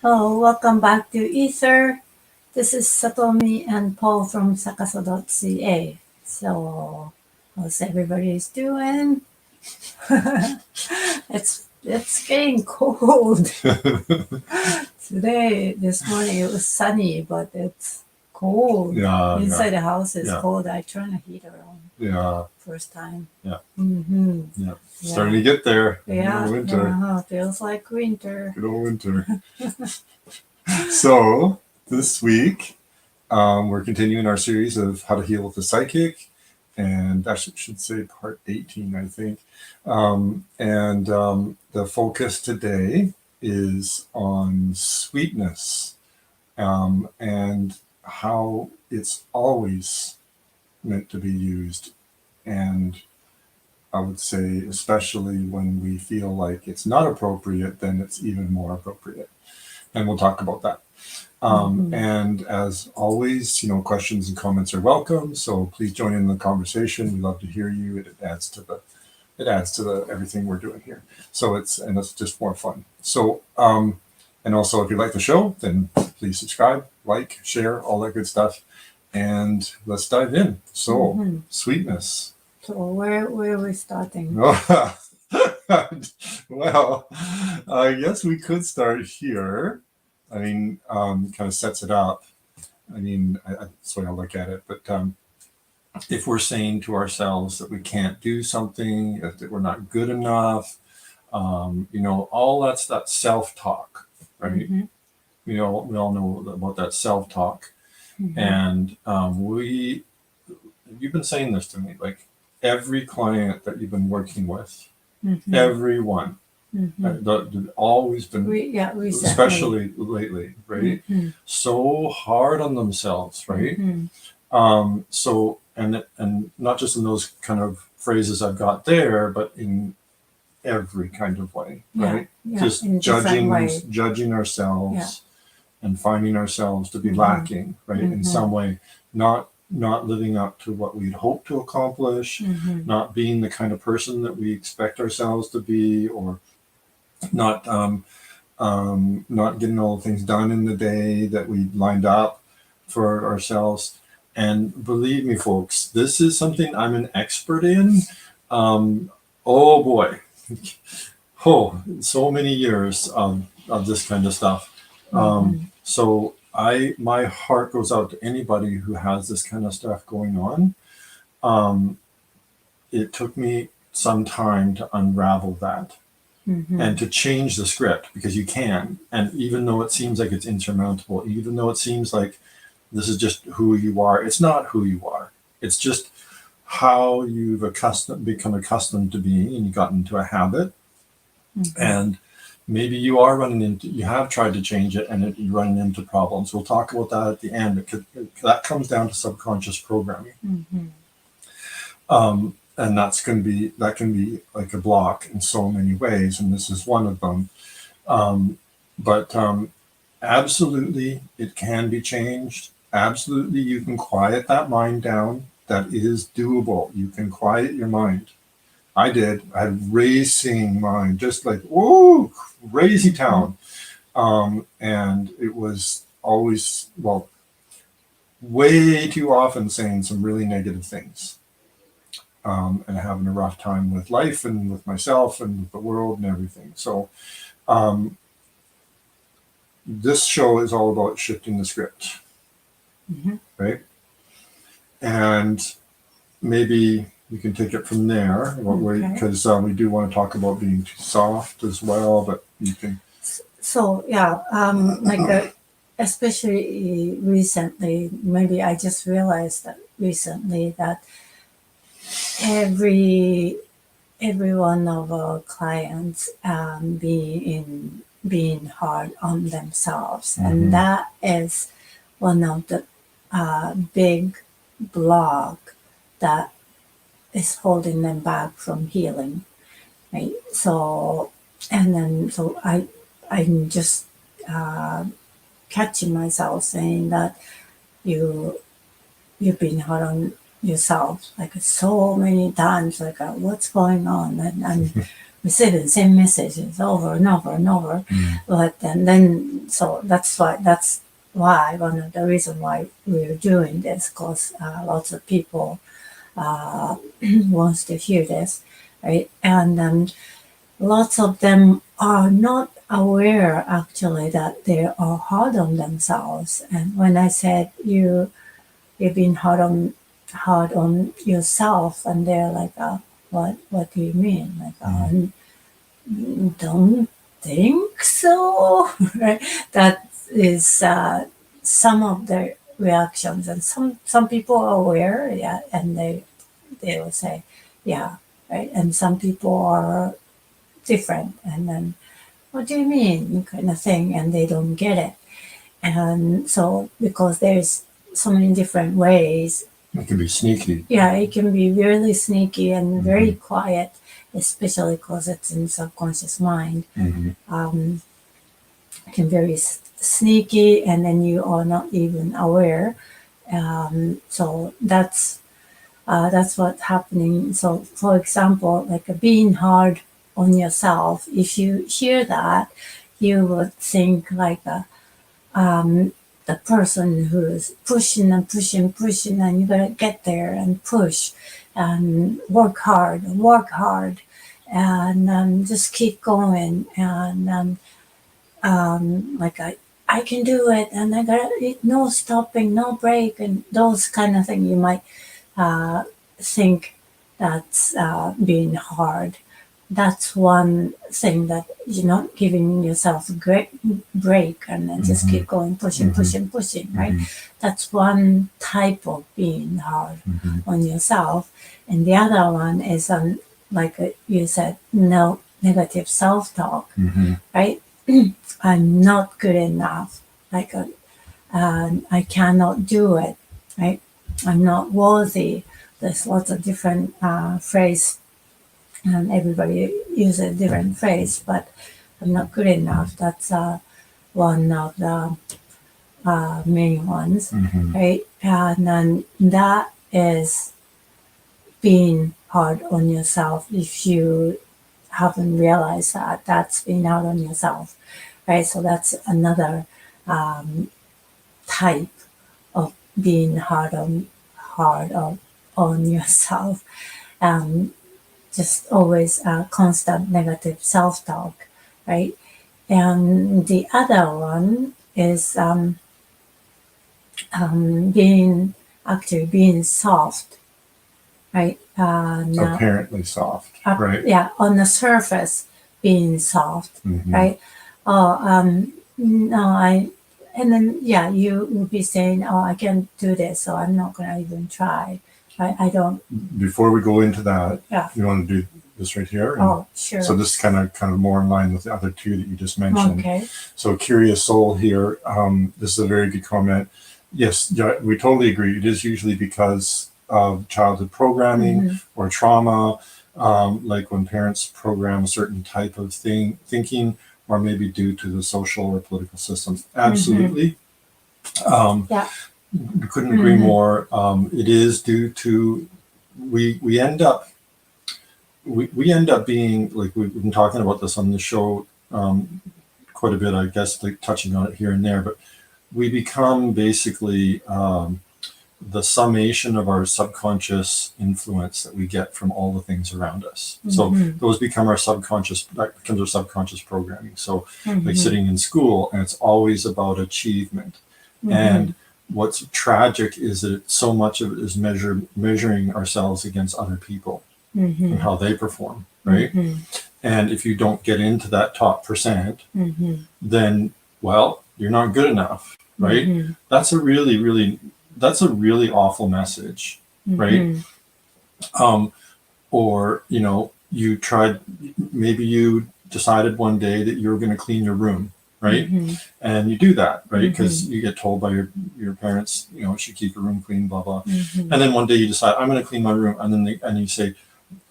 Hello, welcome back to Aether. This is Satomi and Paul from sakaso.ca. So, how's everybody doing? it's getting cold today. This morning it was sunny, but it's cold. Inside the house is cold. I turned the heater on. First time. Starting to get there. Winter. Feels like winter. Good old winter. So this week we're continuing our series of how to heal with the psychic, and actually should say part 18, I think. The focus today is on sweetness, and how it's always meant to be used, and I would say especially when we feel like it's not appropriate, then it's even more appropriate, and we'll talk about that. And as always, questions and comments are welcome. So please join in the conversation. We love to hear you. It adds to the everything we're doing here. So it's just more fun. So and also, if you like the show, then please subscribe, like, share, all that good stuff. And let's dive in. So sweetness. So where are we starting? Well, I guess we could start here. I mean, kind of sets it up. I mean, that's the way I look at it. But if we're saying to ourselves that we can't do something, that we're not good enough, all that's that self-talk, right? Mm-hmm. We all know about that self-talk. And you've been saying this to me, like every client that you've been working with, everyone, always been, recently. Especially lately, right? So hard on themselves, right? So and not just in those kind of phrases I've got there, but in every kind of way, right? Just judging ourselves and finding ourselves to be lacking, right? In some way, not living up to what we'd hoped to accomplish, not being the kind of person that we expect ourselves to be, or not getting all the things done in the day that we lined up for ourselves. And believe me, folks, this is something I'm an expert in. Oh boy. So many years of this kind of stuff. So my heart goes out to anybody who has this kind of stuff going on. It took me some time to unravel that. And to change the script, because you can. And even though it seems like it's insurmountable, even though it seems like this is just who you are, it's not who you are. It's just how you've become accustomed to being, and you got into a habit. And maybe you have tried to change it, and you're running into problems. We'll talk about that at the end. That comes down to subconscious programming. And that can be like a block in so many ways, and this is one of them. But absolutely, it can be changed. Absolutely, you can quiet that mind down. That is doable. You can quiet your mind. I did. I had racing mind, just like, whoa, crazy town. And it was always, way too often saying some really negative things. And having a rough time with life and with myself and with the world and everything. So this show is all about shifting the script, right? And like we can take it from there, because we do want to talk about being too soft as well, but you can. So especially recently, maybe I just realized that recently that every one of our clients being hard on themselves, and that is one of the big block that is holding them back from healing, right? So I'm just catching myself saying that you've been hard on yourself like so many times, like what's going on, and receiving the same messages over and over and over. But and then so that's why one of the reasons why we're doing this, because lots of people wants to hear this, right? And lots of them are not aware actually that they are hard on themselves. And when I said you've been hard on yourself, and they're like, what do you mean? Like, don't think so. Right? That is some of the reactions, and some people are aware, yeah, and they will say, yeah, right. And some people are different, and then what do you mean, kind of thing, and they don't get it. And so because there's so many different ways, it can be sneaky. Yeah, it can be really sneaky and very quiet, especially because it's in subconscious mind. It can be very sneaky, and then you are not even aware. So that's what's happening. So, for example, like being hard on yourself, if you hear that, you would think like the person who's pushing and pushing, and you gotta get there and push and work hard, and just keep going, and like I can do it, and I got no stopping, no break, and those kind of things you might think that's being hard. That's one thing, that you're not giving yourself a great break, and then just keep going, pushing, right? That's one type of being hard on yourself. And the other one is, like you said, no negative self-talk, right? I'm not good enough. Like, I cannot do it, right? I'm not worthy. There's lots of different phrase, and everybody uses a different phrase, but I'm not good enough. That's one of the main ones, right? And then that is being hard on yourself. If you haven't realized that, that's being hard on yourself, right? So that's another type of being hard on yourself. Just always constant negative self-talk, right? And the other one is being soft, right? Apparently soft, right? Yeah, on the surface, being soft, right? No, and then yeah, you would be saying, oh, I can't do this, so I'm not gonna even try. I don't. Before we go into that, Yeah. you want to do this right here? Oh, sure. So this is kind of more in line with the other two that you just mentioned. Okay. So Curious Soul here, this is a very good comment. Yes, we totally agree. It is usually because of childhood programming or trauma, like when parents program a certain type of thinking, or maybe due to the social or political systems. Absolutely. Yeah. Couldn't agree more. It is due to we end up being, like we've been talking about this on the show quite a bit, I guess, like touching on it here and there, but we become basically the summation of our subconscious influence that we get from all the things around us. So those become our subconscious, that becomes our subconscious programming. So like sitting in school, and it's always about achievement. And what's tragic is that so much of it is measuring ourselves against other people and how they perform, right? And if you don't get into that top percent, then, well, you're not good enough, right? That's a really awful message, right? Or, you tried, maybe you decided one day that you were going to clean your room, right? And you do that, right? Because you get told by your parents, you should keep your room clean, blah, blah. And then one day you decide, I'm going to clean my room. And then you say,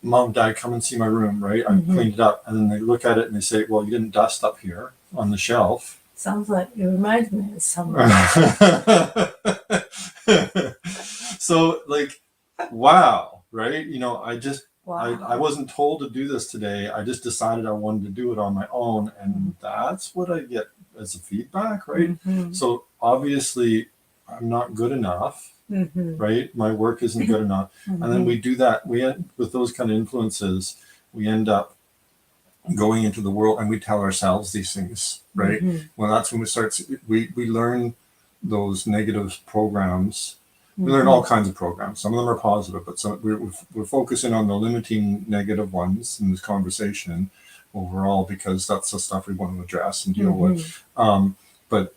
Mom, Dad, come and see my room, right? I've cleaned it up. And then they look at it and they say, well, you didn't dust up here on the shelf. Sounds like it reminds me of someone. So, like, wow, right? Wow. I wasn't told to do this today. I just decided I wanted to do it on my own. And that's what I get as a feedback, right? Mm-hmm. So obviously, I'm not good enough, Mm-hmm. right? My work isn't good enough. Mm-hmm. And then we do that. With those kind of influences, we end up going into the world and we tell ourselves these things, right? Mm-hmm. Well, that's when we learn those negative programs. We learn Mm-hmm. all kinds of programs. Some of them are positive, but we're focusing on the limiting negative ones in this conversation overall because that's the stuff we want to address and deal with. But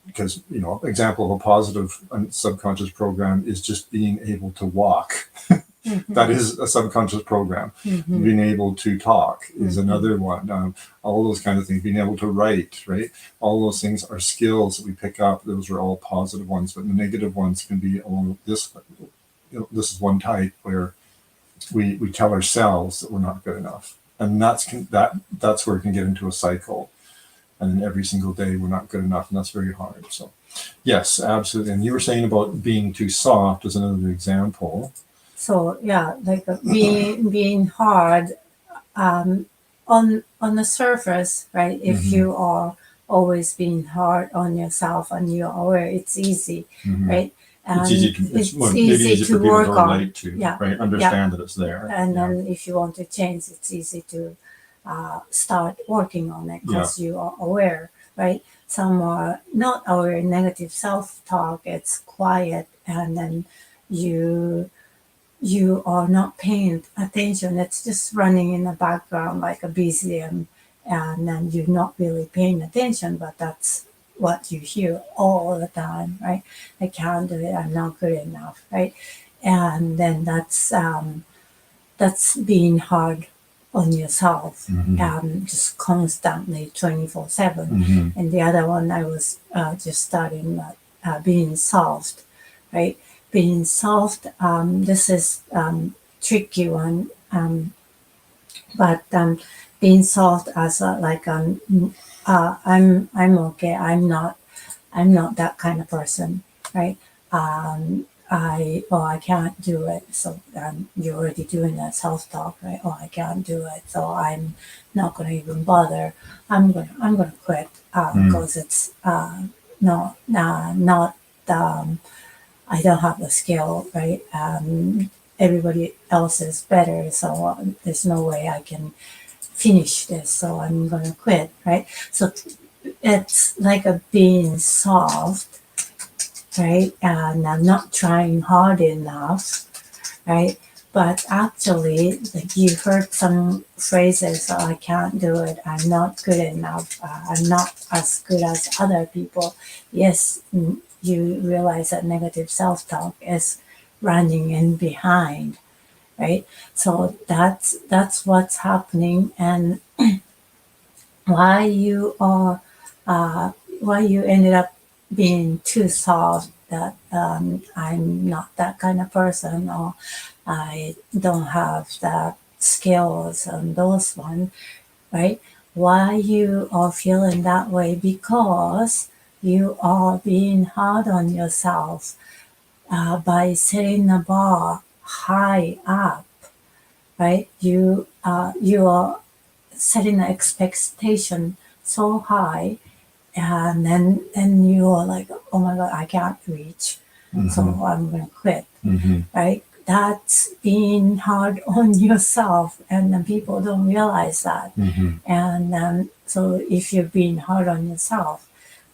because example of a positive subconscious program is just being able to walk. Mm-hmm. That is a subconscious program. Mm-hmm. Being able to talk is Mm-hmm. another one. All those kind of things. Being able to write, right? All those things are skills that we pick up. Those are all positive ones, but the negative ones can be along this. This is one type where we tell ourselves that we're not good enough, and that's where it can get into a cycle. And then every single day we're not good enough, and that's very hard. So, yes, absolutely. And you were saying about being too soft as another example. So yeah, like being hard on the surface, right? If you are always being hard on yourself and you're aware, it's easy, right? And It's easy to maybe easy to for people work to on. relate to, right? Understand that it's there. And then if you want to change, it's easy to start working on it because you are aware, right? Some are not aware, negative self-talk, it's quiet, and then you are not paying attention. It's just running in the background like a BCM, and then you're not really paying attention, but that's what you hear all the time, right? I can't do it. I'm not good enough, right? And then that's being hard on yourself, just constantly 24/7. And the other one I was just starting being soft, right? Being soft. This is tricky one, but being soft as like I'm okay. I'm not that kind of person, right? I can't do it. So you're already doing that self-talk, right? Oh, I can't do it. So I'm not going to even bother. I'm gonna quit because it's not I don't have the skill, right? Everybody else is better, so there's no way I can finish this. So I'm gonna quit, right? So it's like a being soft, right? And I'm not trying hard enough, right? But actually, like you heard some phrases, oh, I can't do it, I'm not good enough, I'm not as good as other people. Yes, you realize that negative self-talk is running in behind, right? So that's what's happening, and why you are why you ended up being too soft, that I'm not that kind of person, or I don't have the skills and those one, right? Why you are feeling that way? Because you are being hard on yourself by setting the bar high up, right? You are setting the expectation so high, and then you're like, oh my god, I can't reach, so I'm gonna quit, right? That's being hard on yourself, and then people don't realize that. And so if you're being hard on yourself,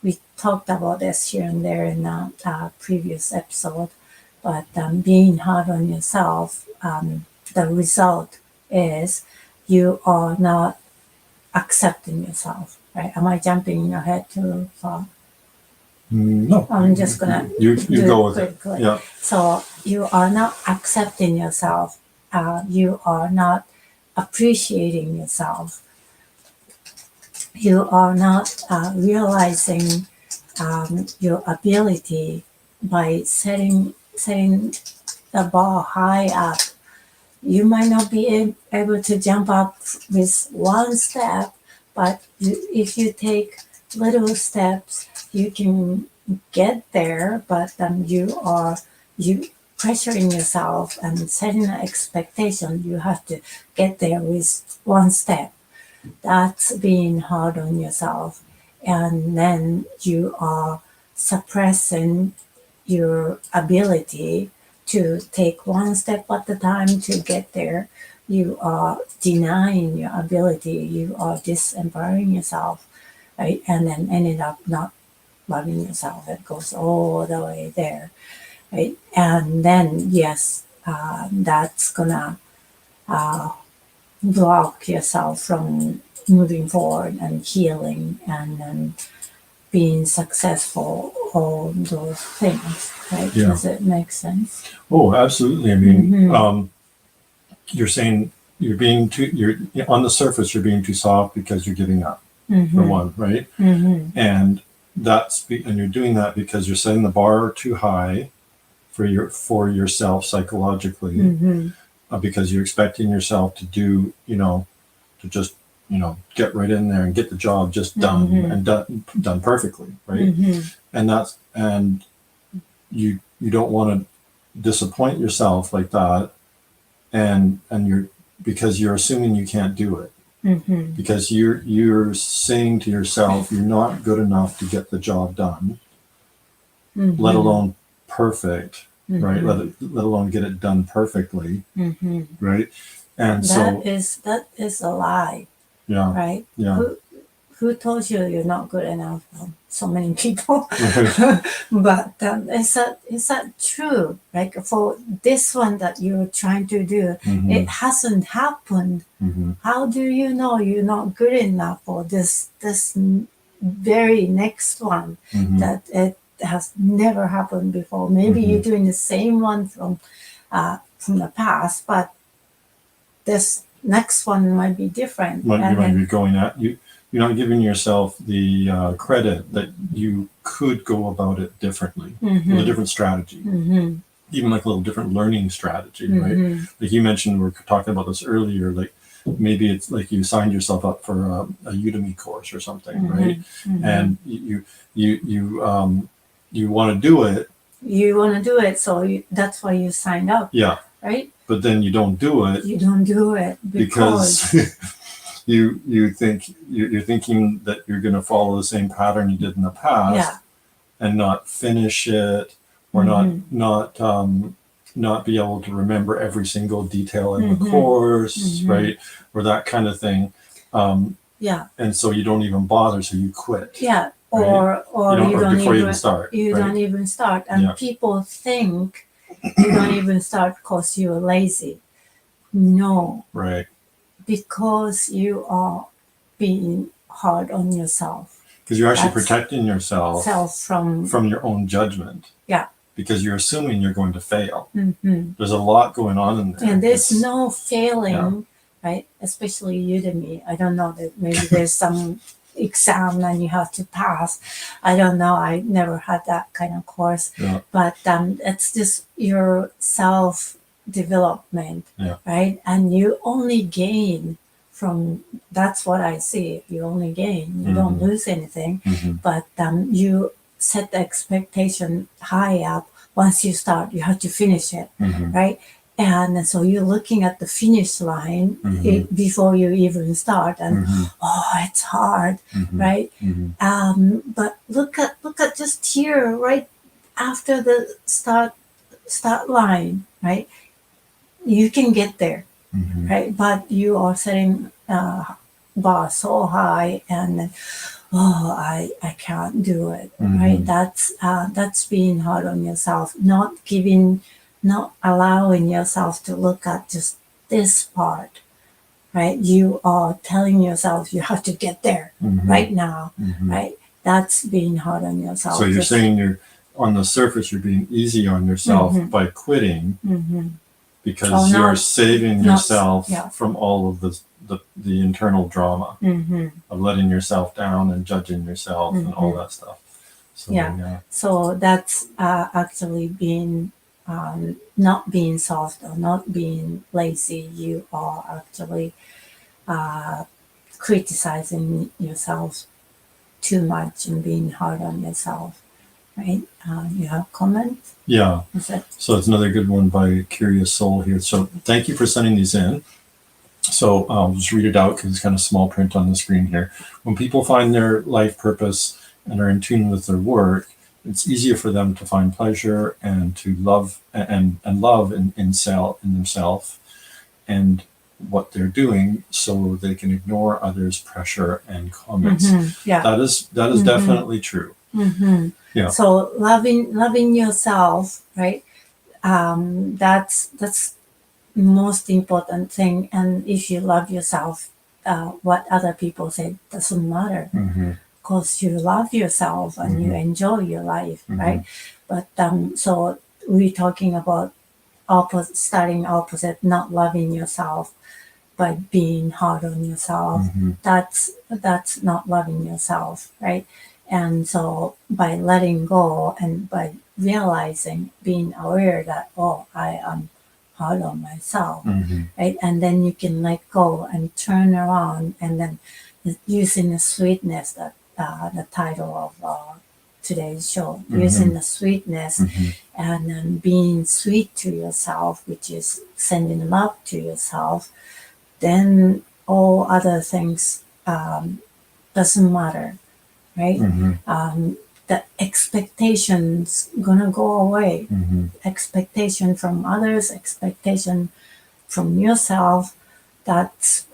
we talked about this here and there in a previous episode, but being hard on yourself, the result is you are not accepting yourself, right? Am I jumping in your head too far? No. I'm just gonna You do go it with it. quickly. Yeah. So you are not accepting yourself. You are not appreciating yourself. You are not realizing your ability by setting the bar high up. You might not be able to jump up with one step, but if you take little steps, you can get there. But you pressuring yourself and setting an expectation. You have to get there with one step. That's being hard on yourself. And then you are suppressing your ability to take one step at a time to get there. You are denying your ability. You are disempowering yourself, right? And then ended up not loving yourself. It goes all the way there, right? And then, yes, that's gonna block yourself from moving forward and healing and then being successful, all those things, right? Yeah. Does it make sense? Oh, absolutely. I mean, Mhm. you're saying you're on the surface, you're being too soft because you're giving up, for Mhm. one, right? Mhm. And and you're doing that because you're setting the bar too high for yourself psychologically, Mhm. because you're expecting yourself to do, to just, get right in there and get the job just done and done perfectly, right? Mhm. And you don't want to disappoint yourself like that, and you're because you're assuming you can't do it, Mhm. because you're saying to yourself you're not good enough to get the job done, let Mhm. alone perfect, right? Mhm. Let alone get it done perfectly, Mhm. right? And so That is a lie, yeah, right? yeah. Who told you you're not good enough? So many people. But is that true? Like for this one that you're trying to do, it hasn't happened. How do you know you're not good enough for this very next one that it has never happened before? Maybe you're doing the same one from the past, but this next one might be different. You And might then be going at you. You're not giving yourself the credit that you could go about it differently, with a different strategy, even like a little different learning strategy, right? Like you mentioned, we were talking about this earlier. Like maybe it's like you signed yourself up for a Udemy course or something, right? And you want to do it. You want to do it, so that's why you signed up. Yeah. Right? But then you don't do it. You don't do it because you're thinking that you're going to follow the same pattern you did in the past, and not finish it, or not be able to remember every single detail in the course, right, or that kind of thing. And so you don't even bother, so you quit. Yeah, right? or you don't before even you even start. You right? don't even start, and Yeah. people think you don't even start because you're lazy. No, Right. because you are being hard on yourself. Because you're actually That's protecting yourself from your own judgment. Yeah. Because you're assuming you're going to fail. Mm-hmm. There's a lot going on in there. And there's no failing, right? Especially Udemy. I don't know that maybe there's some exam and you have to pass. I don't know. I never had that kind of course. Yeah. But it's just your self development, right? And you only gain from that's what I see. You only gain. You don't lose anything. But you set the expectation high up. Once you start, you have to finish it, right? And so you're looking at the finish line before you even start, and oh, it's hard, right? But look at just here, right after the start line, right? You can get there, right? But you are setting bar so high, and oh, I can't do it, right? That's being hard on yourself, not allowing yourself to look at just this part, right? You are telling yourself you have to get there right now, right? That's being hard on yourself. So you're saying you're on the surface, you're being easy on yourself by quitting, because you're saving yourself from all of the internal drama of letting yourself down and judging yourself and all that stuff. So, So that's actually being not being soft or not being lazy. You are actually criticizing yourself too much and being hard on yourself. right? You have comments? Yeah. Is that So it's another good one by Curious Soul here. So thank you for sending these in. So I'll just read it out because it's kind of small print on the screen here. When people find their life purpose and are in tune with their work, it's easier for them to find pleasure and to love and love in themselves and what they're doing, so they can ignore others' pressure and comments. yeah. That is definitely true. Yeah. So loving yourself, right? That's most important thing. And if you love yourself, what other people say doesn't matter, because you love yourself and you enjoy your life, right? But so we're talking about starting opposite, not loving yourself by being hard on yourself. That's not loving yourself, right? And so by letting go and by realizing, being aware that, oh, I am hard on myself, right? And then you can let go and turn around, and then using the sweetness, that the title of today's show, using the sweetness, and then being sweet to yourself, which is sending love to yourself, then all other things doesn't matter, right? The expectations gonna go away. Expectation from others, expectation from yourself, that's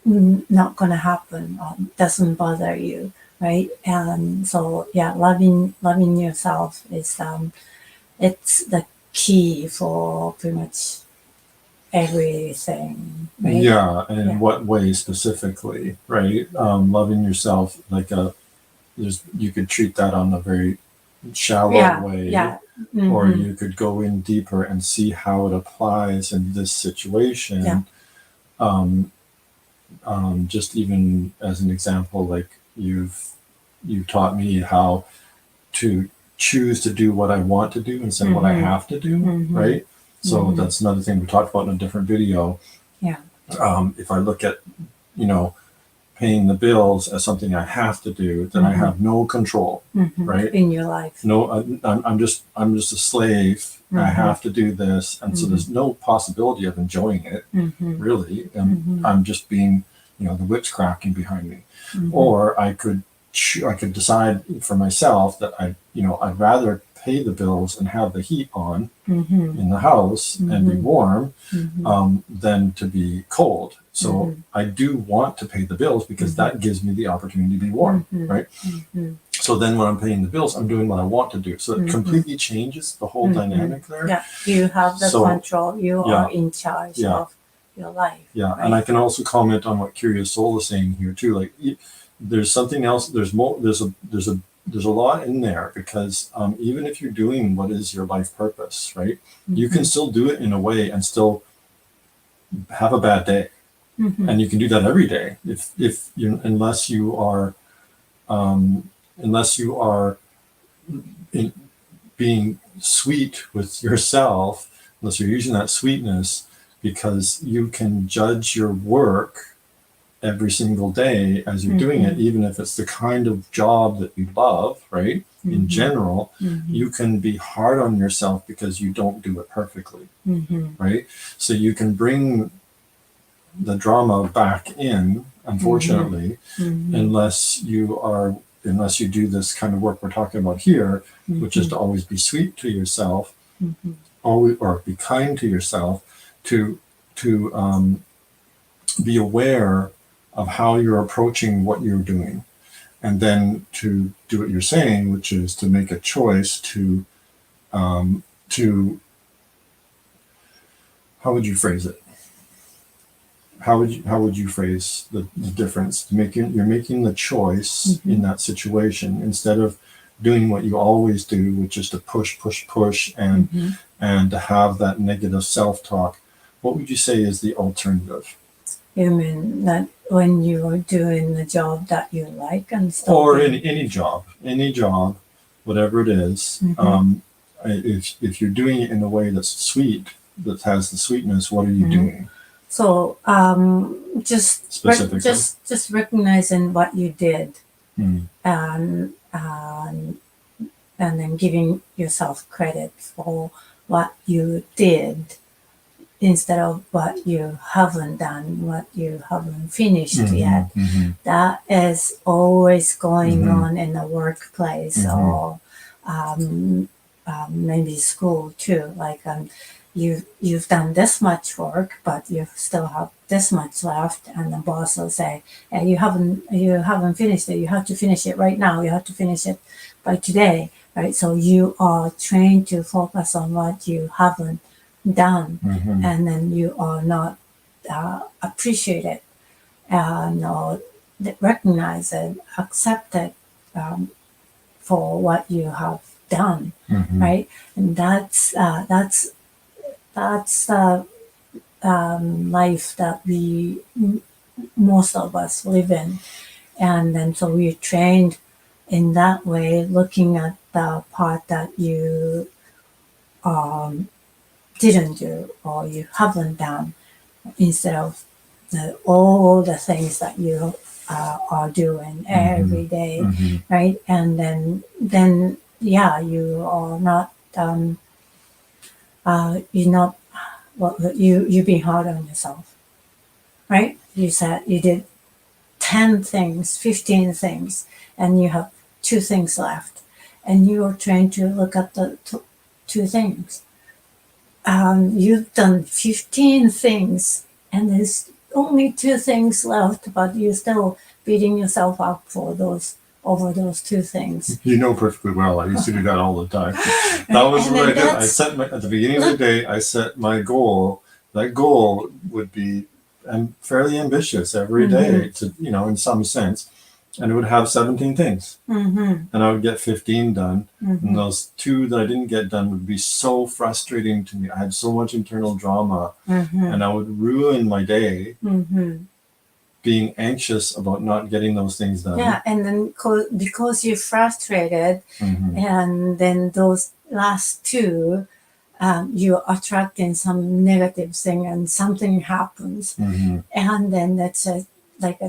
not gonna happen. Doesn't bother you, right? And so yeah, loving yourself is it's the key for pretty much everything, right? Yeah, and in Yeah. what way specifically, right? Loving yourself, like you could treat that on a very shallow way, Yeah. or you could go in deeper and see how it applies in this situation. Yeah. Just even as an example, like you've taught me how to choose to do what I want to do instead of what I have to do, right? So that's another thing we talked about in a different video. Yeah. If I look at, paying the bills as something I have to do, then I have no control, right? In your life. No, I'm just a slave. I have to do this, and so there's no possibility of enjoying it, really. And I'm just being, the whips cracking behind me. Or I could decide for myself that I'd rather pay the bills and have the heat on in the house and be warm than to be cold. So I do want to pay the bills because that gives me the opportunity to be warm, right? So then when I'm paying the bills, I'm doing what I want to do. So it completely changes the whole dynamic there. Yeah, you have the control. You are in charge of your life. Yeah, right? And I can also comment on what Curious Soul is saying here too. Like, there's something else. There's more. There's a lot in there, because even if you're doing what is your life purpose, right, you can still do it in a way and still have a bad day, and you can do that every day if you unless you are being sweet with yourself, unless you're using that sweetness, because you can judge your work every single day as you're doing it, even if it's the kind of job that you love, right? In general, you can be hard on yourself because you don't do it perfectly, right? So you can bring the drama back in, unfortunately, unless you do this kind of work we're talking about here, which is to always be sweet to yourself, always, or be kind to yourself, to be aware of how you're approaching what you're doing, and then to do what you're saying, which is to make a choice to how would you phrase it? How would you phrase the difference? You're making the choice in that situation, instead of doing what you always do, which is to push, and to have that negative self-talk. What would you say is the alternative? You mean that when you're doing the job that you like and stuff? Or any job, whatever it is. If you're doing it in a way that's sweet, that has the sweetness, what are you doing? So just recognizing what you did, and and then giving yourself credit for what you did instead of what you haven't done, what you haven't finished yet. That is always going on in the workplace or maybe school too. Like you've done this much work, but you still have this much left, and the boss will say, hey, you haven't finished it. You have to finish it right now. You have to finish it by today, right? So you are trained to focus on what you haven't done, and then you are not appreciated and or recognize it, accept it for what you have done, right? And that's the life that most of us live in, and then so we're trained in that way, looking at the part that you didn't do or you haven't done, instead of all the things that you are doing every day, right? And then yeah, you are not you're not you being hard on yourself, right? You said you did 10 things, 15 things, and you have 2 things left, and you are trying to look at the 2 things. You've done 15 things and there's only 2 things left, but you're still beating yourself up for over those 2 things. You know perfectly well. I used to do that all the time. That was what I did. I set at the beginning of the day, I set my goal. That goal would be fairly ambitious every day, to in some sense, and it would have 17 things, and I would get 15 done, and those 2 that I didn't get done would be so frustrating to me. I had so much internal drama, and I would ruin my day being anxious about not getting those things done. Yeah, and then because you're frustrated, and then those last 2, you're attracting some negative thing, and something happens, and then that's like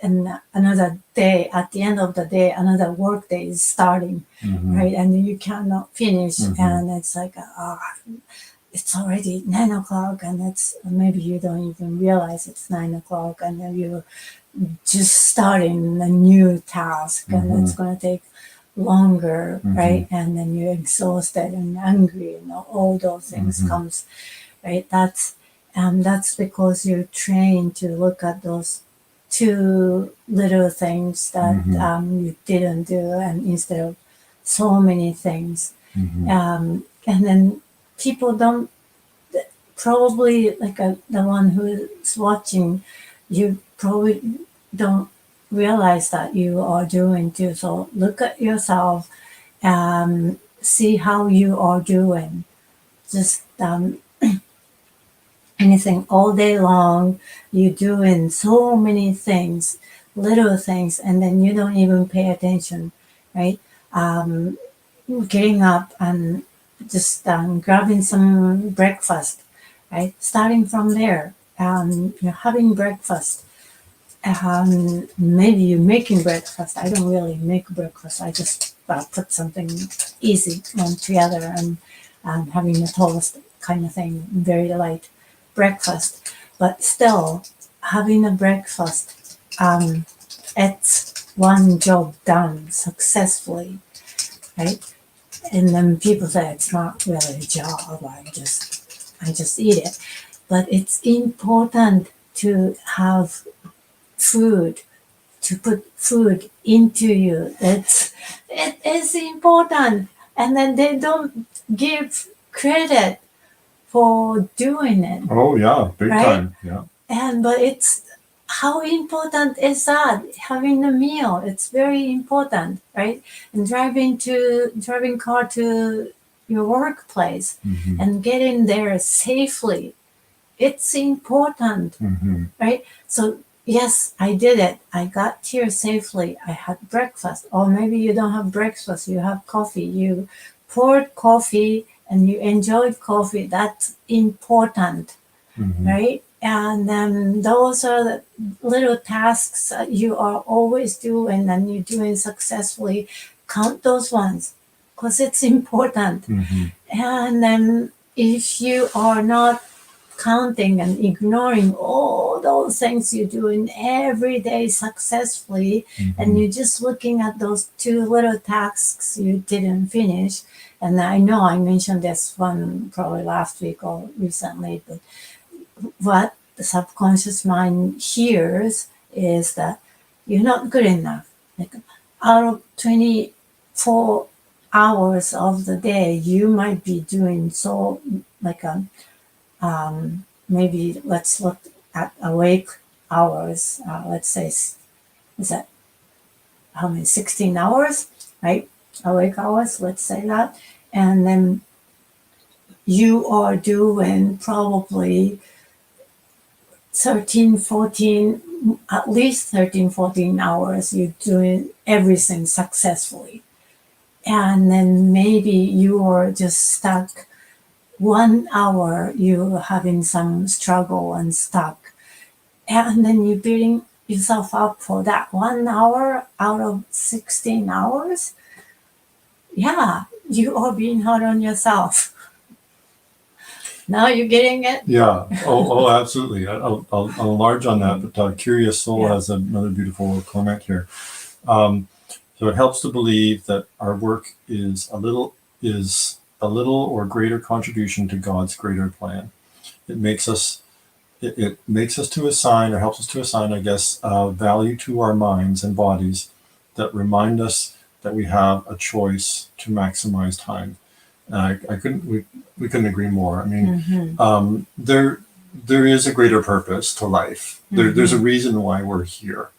another day. At the end of the day, another work day is starting, right? And you cannot finish, and it's like it's already 9 o'clock, and it's maybe you don't even realize it's 9 o'clock, and then you're just starting a new task, and it's going to take longer, right? And then you're exhausted and angry, and all those things comes, right? That's because you're trained to look at those 2 little things that you didn't do, and instead of so many things, and then people don't probably like the one who's watching, you probably don't realize that you are doing too. So look at yourself, see how you are doing. Just anything all day long, you're doing so many things, little things, and then you don't even pay attention, right? Getting up and just grabbing some breakfast, right? Starting from there, you're having breakfast. Maybe you're making breakfast. I don't really make breakfast. I just put something easy one together, and having a toast kind of thing, very light breakfast. But still, having a breakfast, it's one job done successfully, right? And then people say it's not really a job. I just eat it. But it's important to have food, to put food into you. It is important. And then they don't give credit for doing it. Oh yeah, big right? time. Yeah. But it's how important is that? Having a meal, it's very important, right? And driving car to your workplace and getting there safely, it's important, right? So yes, I did it. I got here safely. I had breakfast. Or maybe you don't have breakfast, you have coffee. You poured coffee and you enjoyed coffee. That's important, right? And then those are the little tasks that you are always doing and you're doing successfully. Count those ones. because it's important. Mm-hmm. And then if you are not counting and ignoring all those things you're doing every day successfully, Mm-hmm. and you're just looking at those 2 little tasks you didn't finish. And I know I mentioned this one probably last week or recently, but what the subconscious mind hears is that you're not good enough. Like out of 24 hours of the day, you might be doing so like maybe let's look at awake hours. Let's say, is that how many? 16 hours, right? Awake hours, let's say that. And then you are doing probably 13, 14, at least 13, 14 hours, you're doing everything successfully. And then maybe you are just stuck 1 hour, you're having some struggle and stuck. And then you're beating yourself up for that 1 hour out of 16 hours. Yeah, you are being hard on yourself. Now you're getting it? Yeah. Oh, absolutely. I'll enlarge on that, but Curious Soul Yeah. has another beautiful comment here. So it helps to believe that our work is a little or greater contribution to God's greater plan. It makes us to assign, or helps us to assign, I guess, value to our minds and bodies that remind us that we have a choice to maximize time. We couldn't agree more. I mean, there is a greater purpose to life. There's a reason why we're here.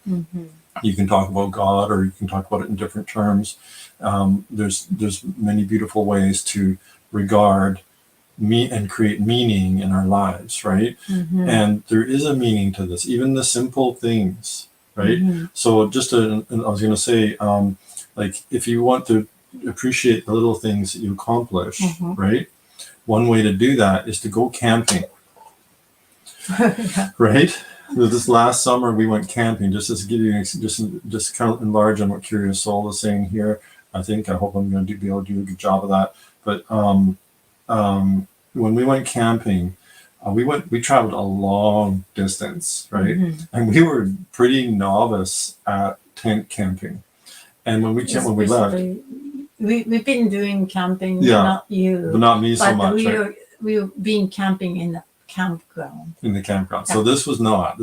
You can talk about God, or you can talk about it in different terms. There's many beautiful ways to regard and create meaning in our lives, right? And there is a meaning to this, even the simple things, right? So I was going to say, like, if you want to appreciate the little things that you accomplish, right? One way to do that is to go camping, right? This last summer we went camping. Just to give you just kind of enlarge on what Curious Soul is saying here. I hope I'm going to be able to do a good job of that. But when we went camping, we traveled a long distance, right? And we were pretty novice at tent camping. And when we left, we've been doing camping, Yeah. not you, but not me so much, right? we've been camping in the campground. In the campground. So this was Yeah.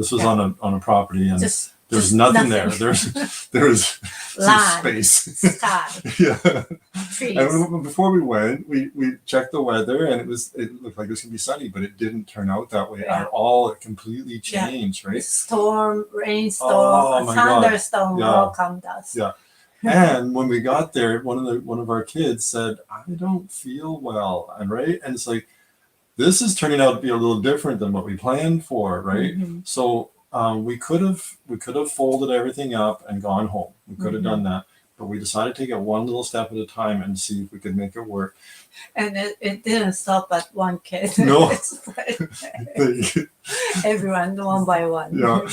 on a property, and Just there's just nothing there. There was some Land, space. sky, Yeah. trees. And before we went, we checked the weather, and it looked like it was gonna be sunny, but it didn't turn out that way Yeah. at all. It completely changed, right? Storm, rainstorm, Oh, my God. thunderstorm Yeah. welcomed us. Yeah. And when we got there, one of our kids said, "I don't feel well," and it's like, this is turning out to be a little different than what we planned for, right? So we could have folded everything up and gone home. We could have done that, but we decided to take it one little step at a time and see if we could make it work. And it didn't stop at one kid. No. It's like everyone, one by one. Yeah.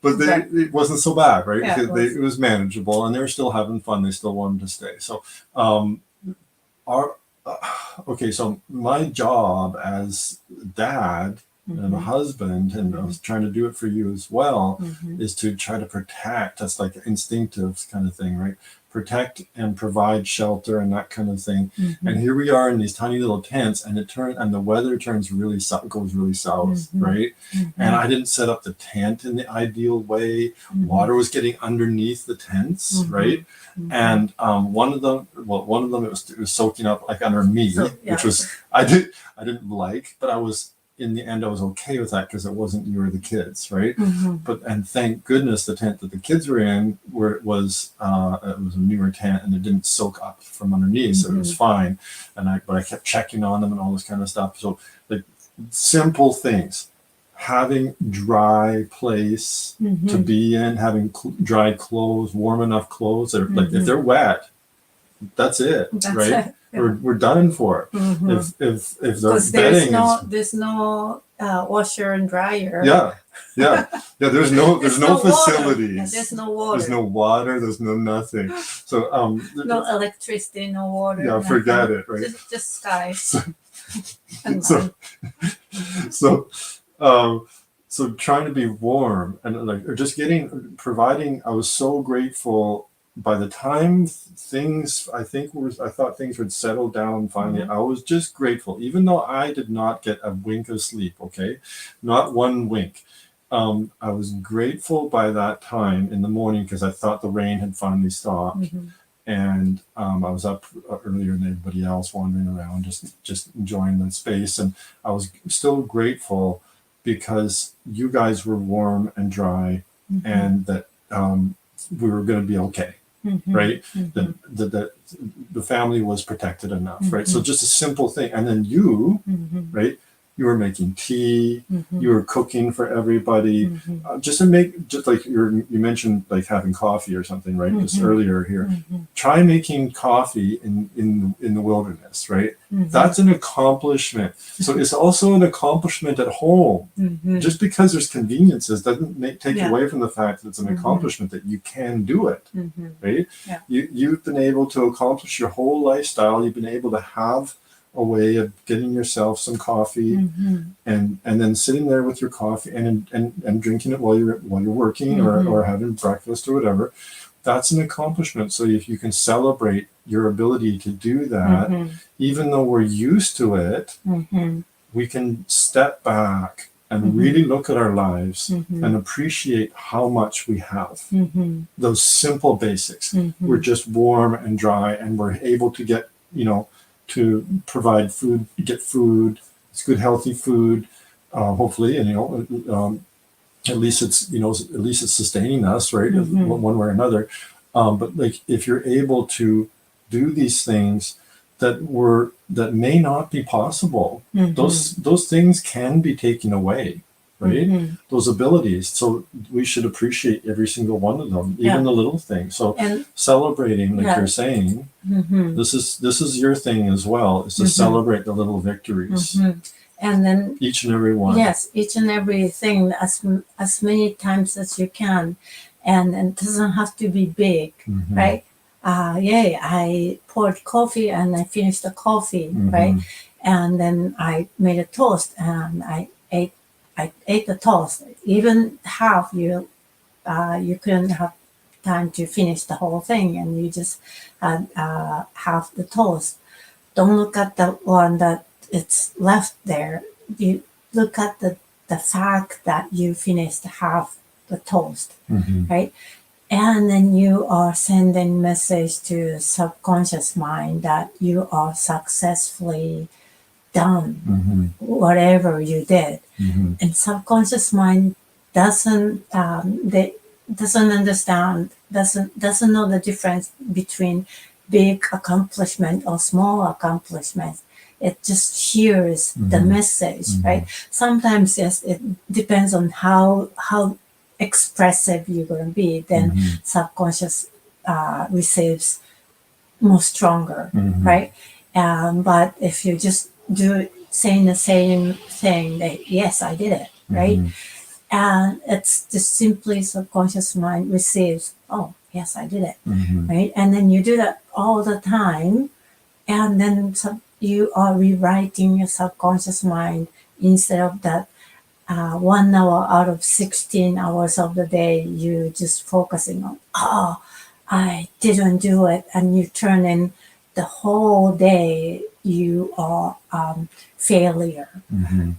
But it wasn't so bad, right? Yeah, Because it was manageable, and they were still having fun. They still wanted to stay. So okay, so my job as dad and a husband, and I was trying to do it for you as well, is to try to protect. That's like an instinctive kind of thing, right? Protect and provide shelter and that kind of thing. And here we are in these tiny little tents, and the weather goes really south, right? And I didn't set up the tent in the ideal way. Water was getting underneath the tents, right? And one of them it was soaking up like under me, which was I didn't like, but in the end I was okay with that because it wasn't you or the kids, right? And thank goodness the tent that the kids were in was a newer tent, and it didn't soak up from underneath, so it was fine. But I kept checking on them and all this kind of stuff. So like simple things. Having dry place to be in, having dry clothes, warm enough clothes. Like if they're wet, that's it, right? It. Yeah. We're done for. If their bedding there's no washer and dryer. Yeah. There's no facilities. Water. There's no water. There's no water. There's no nothing. So no electricity, no water. Yeah, nothing. Forget it. Right. Just sky. So trying to be warm and like, or just providing. I was so grateful. By the time I thought things would settle down finally. I was just grateful, even though I did not get a wink of sleep. Okay, not one wink. I was grateful by that time in the morning because I thought the rain had finally stopped, and I was up earlier than everybody else, wandering around, just enjoying the space, and I was still grateful because you guys were warm and dry, and that we were going to be okay. Right, the family was protected enough, right? So just a simple thing, and then you, right? You were making tea, you were cooking for everybody, just like you mentioned, like having coffee or something, right? Just earlier here, try making coffee in the wilderness, right? That's an accomplishment. So it's also an accomplishment at home. Just because there's conveniences doesn't take away from the fact that it's an accomplishment that you can do it, right? Yeah. You've been able to accomplish your whole lifestyle. You've been able to have a way of getting yourself some coffee and then sitting there with your coffee and drinking it while you're working or having breakfast or whatever. That's an accomplishment. So if you can celebrate your ability to do that, even though we're used to it, we can step back and really look at our lives and appreciate how much we have. Those simple basics. We're just warm and dry, and we're able to get, to provide food, get food. It's good, healthy food, hopefully, and at least it's sustaining us, right? One way or another. But like, if you're able to do these things that may not be possible, those things can be taken away, right? Those abilities. So we should appreciate every single one of them, even the little things. So celebrating, like you're saying, this is your thing as well, is to celebrate the little victories. And then each and every one. Yes, each and everything as many times as you can, and it doesn't have to be big, right? I poured coffee and I finished the coffee, right? And then I made a toast and I ate the toast. Even half, you couldn't have time to finish the whole thing, and you just had half the toast. Don't look at the one that it's left there. You look at the fact that you finished half the toast, right? And then you are sending message to subconscious mind that you are successfully done whatever you did. And subconscious mind doesn't understand, doesn't know the difference between big accomplishment or small accomplishment. It just hears the message, right? Sometimes, yes, it depends on how expressive you're going to be. Then subconscious receives more stronger, right? But if you just saying the same thing, that yes, I did it, right? And it's just simply subconscious mind receives, oh, yes, I did it, right? And then you do that all the time, and then you are rewriting your subconscious mind instead of that 1 hour out of 16 hours of the day, you just focusing on, oh, I didn't do it, and you turn in the whole day, you are failure,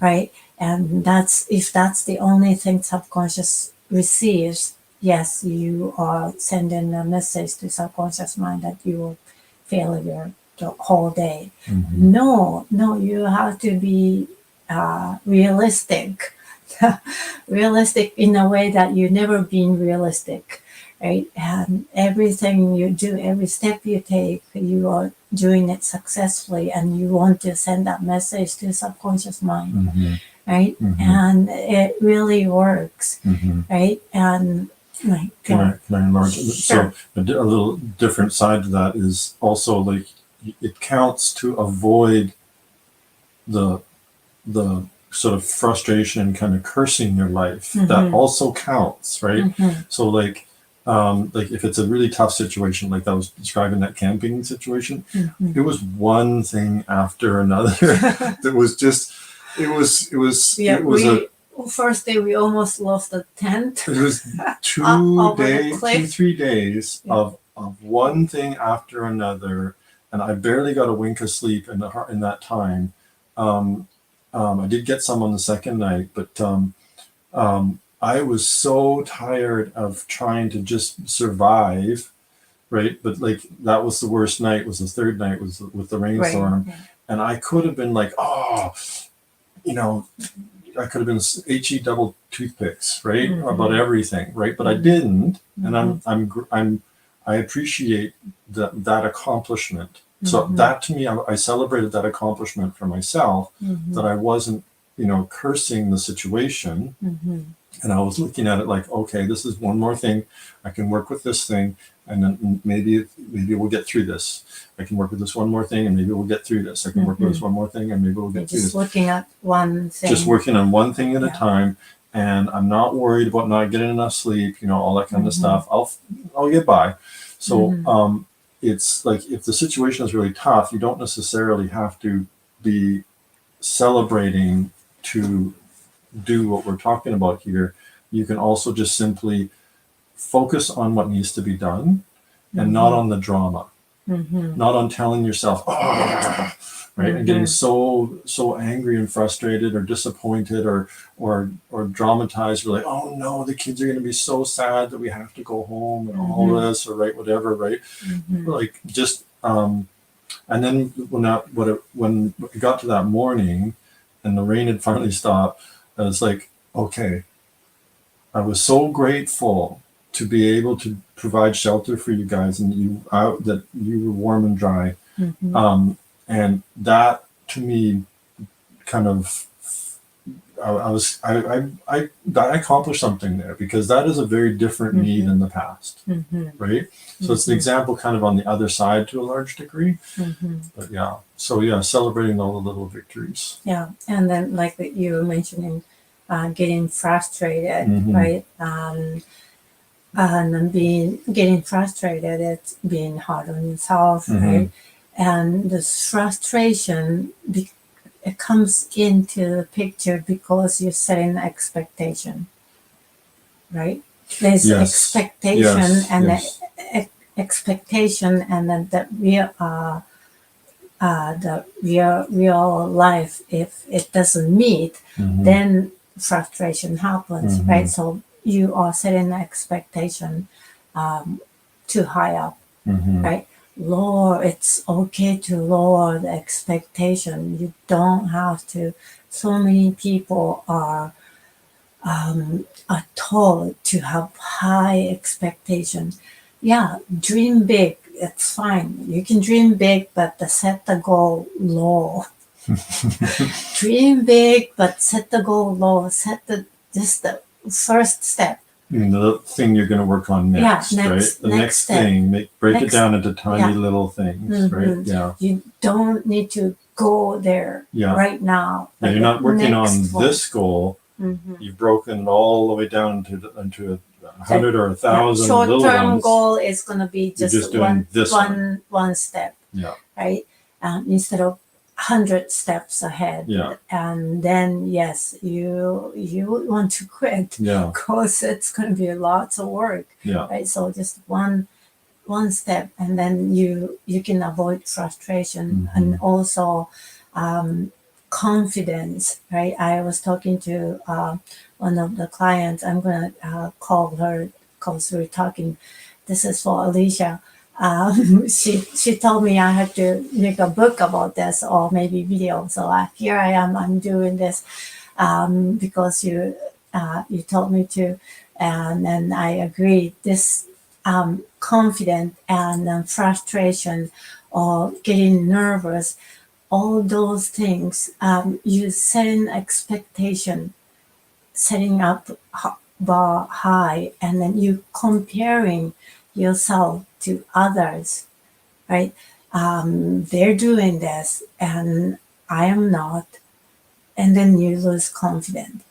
right? And if that's the only thing subconscious receives, yes, you are sending a message to subconscious mind that you are failure the whole day. No, you have to be realistic. Realistic in a way that you've never been realistic, right? And everything you do, every step you take, you are doing it successfully, and you want to send that message to subconscious mind, right? And it really works, right? And like, can I enlarge? Sure. So a little different side to that is also, like, it counts to avoid the sort of frustration and kind of cursing your life, that also counts, right? So like if it's a really tough situation, like I was describing that camping situation, it was one thing after another that was just, it was Yeah, it was a first day we almost lost the tent. it was Over the 2 3 days Yeah. of one thing after another, and I barely got a wink of sleep in that time. I did get some on the second night, but I was so tired of trying to just survive, right? But like that was the worst night. Was the third night was with the rainstorm, Right. Yeah. and I could have been like, oh, you know, I could have been HE double toothpicks, right, about everything, right? But I didn't, and I appreciate that accomplishment. So that to me, I celebrated that accomplishment for myself, that I wasn't, cursing the situation. And I was looking at it like, okay, this is one more thing. I can work with this thing, and then maybe we'll get through this. I can work with this one more thing, and maybe we'll get through this. I can work with this one more thing, and maybe we'll get through this. Just looking at one thing. Just working on one thing at a time, and I'm not worried about not getting enough sleep. All that kind of stuff. I'll get by. So it's like if the situation is really tough, you don't necessarily have to be celebrating to do what we're talking about here. You can also just simply focus on what needs to be done, and not on the drama, not on telling yourself, oh, right, and getting so angry and frustrated or disappointed or dramatized. We're like, oh no, the kids are going to be so sad that we have to go home and all this, or right, whatever, right? Like just and then when it got to that morning and the rain had finally stopped, I was like, okay, I was so grateful to be able to provide shelter for you guys, and that you were warm and dry. And that to me kind of, I accomplished something there, because that is a very different me than the past, right? So it's an example kind of on the other side to a large degree. But celebrating all the little victories. Yeah, and then like you were mentioning, getting frustrated, right? And then getting frustrated, it's being hard on yourself, right? And this frustration, it comes into the picture because you're setting expectation, right? There's expectation, and expectation, and then the real life, if it doesn't meet, then frustration happens, right? So you are setting the expectation too high up, right? It's okay to lower the expectation. You don't have to. So many people are told to have high expectations. Yeah, dream big. It's fine. You can dream big, but set the goal low. Dream big, but set the goal low. Set the first step. The thing you're going to work on next, right? The next thing. Break it down into tiny little things, right? Yeah. You don't need to go there right now. Yeah, you're not working on this goal. You've broken it all the way down into 100 or 1,000 little ones. Short-term goal is going to be just one step, right? Instead of 100 steps ahead. And then you want to quit, because it's going to be lots of work, right? So just one step, and then you can avoid frustration, and also confidence, right? I was talking to one of the clients. I'm going to call her, because we're talking. This is for Alicia. She told me I had to make a book about this, or maybe video. So here I am. I'm doing this because you told me to, and then I agreed. This confident and frustration, or getting nervous, all those things. You setting expectation, setting up bar high, and then you comparing yourself to others, right? They're doing this and I am not. and then you lose confidence.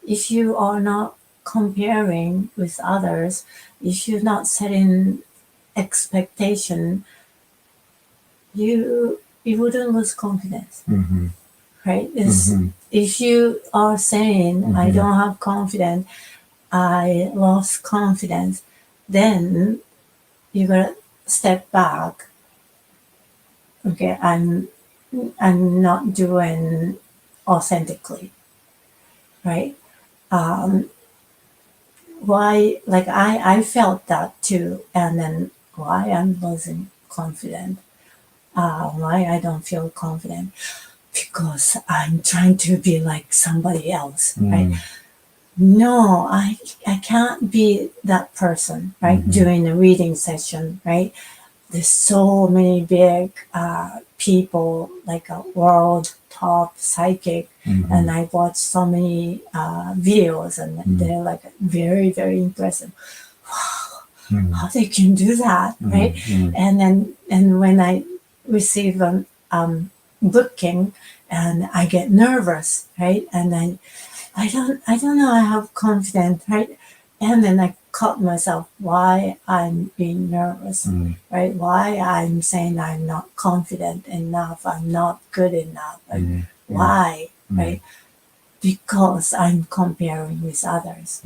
If you are not comparing with others, if you're not setting expectation, you wouldn't lose confidence, Mm-hmm. right? Mm-hmm. If you are saying, I don't have confidence, I lost confidence, then you gotta step back. Okay, I'm not doing authentically, right? Why, like I felt that too, and then why I'm losing confidence, why I don't feel confident, because I'm trying to be like somebody else, right? No, I can't be that person, right? During a reading session, right? There's so many big people, like a world top psychic, and I watched so many videos, and they're like very, very impressive. How they can do that, right? And when I receive a booking, and I get nervous, right? And I don't know, I have confidence, right? And then I caught myself why I'm being nervous, right? Why I'm saying I'm not confident enough, I'm not good enough. Like, why, right? Because I'm comparing with others,